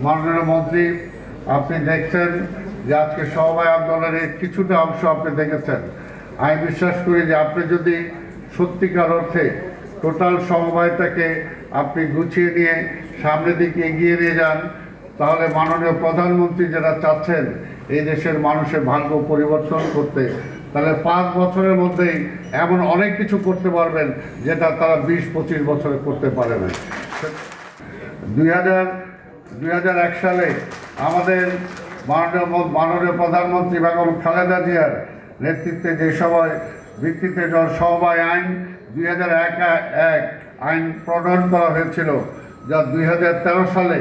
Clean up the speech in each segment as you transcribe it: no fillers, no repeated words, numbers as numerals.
মাননীয় মন্ত্রী, আপনি দেখছেন যে আজকে সমবায় আন্দোলনের কিছুটা অংশ আপনি দেখেছেন। আমি বিশ্বাস করি যে আপনি যদি সত্যিকার অর্থে টোটাল সমবায়টাকে আপনি গুছিয়ে নিয়ে সামনের দিকে এগিয়ে নিয়ে যান, তাহলে মাননীয় প্রধানমন্ত্রী যারা চাচ্ছেন এই দেশের মানুষের ভাগ্য পরিবর্তন করতে, তাহলে 5 বছরের মধ্যেই এমন অনেক কিছু করতে পারবেন যেটা তারা 20-25 বছরে করতে পারে না। 2001 সালে আমাদের মাননীয় প্রধানমন্ত্রী বেগম খালেদা জিয়ার নেতৃত্বে যে সময় ভিত্তিতে সমবায় আইন 2001 আইন প্রণয়ন করা হয়েছিল, যা 2013 সালে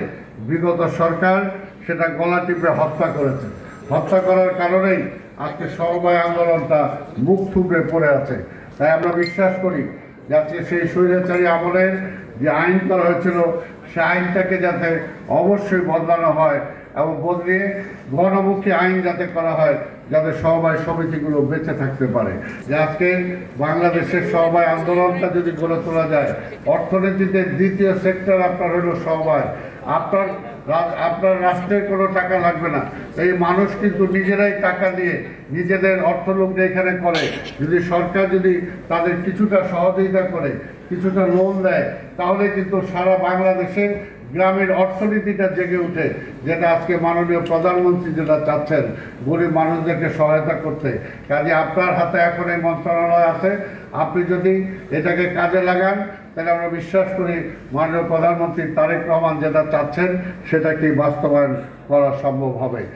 বিগত সরকার সেটা গলা টিপে হত্যা করেছে। হত্যা করার কারণেই আজকে সমবায় আন্দোলনটা মুখ থুবড়ে পড়ে আছে। তাই আমরা বিশ্বাস করি যে আজকে সেই স্বৈরাচারী আমলের যে আইন করা হয়েছিল সে আইনটাকে যাতে অবশ্যই বদলানো হয় এবং বদলিয়ে গণমুখী আইন যাতে করা হয়, যাতে সমবায় সমিতিগুলো বেঁচে থাকতে পারে। যে আজকে বাংলাদেশের সমবায় আন্দোলনটা যদি গড়ে তোলা যায়, অর্থনীতিতে দ্বিতীয় সেক্টর আপনার হলো সমবায়। আপনার রাষ্ট্রের কোনো টাকা লাগবে না। এই মানুষ কিন্তু নিজেরাই টাকা দিয়ে নিজেদের অর্থলগ্নি এখানে করে। যদি সরকার যদি তাদের কিছুটা সহযোগিতা করে, কিছুটা লোন দেয়, তাহলে কিন্তু সারা বাংলাদেশের গ্রামের অর্থনীতিটা জেগে উঠে, যেটা আজকে মাননীয় প্রধানমন্ত্রী যেটা চাচ্ছেন গরিব মানুষদেরকে সহায়তা করতে। কাজে আপনার হাতে এখন এই মন্ত্রণালয় আছে, আপনি যদি এটাকে কাজে লাগান, তাহলে আমরা বিশ্বাস করি মাননীয় প্রধানমন্ত্রী তারেক রহমান যেটা চাচ্ছেন সেটাকে বাস্তবায়ন করা সম্ভব হবে।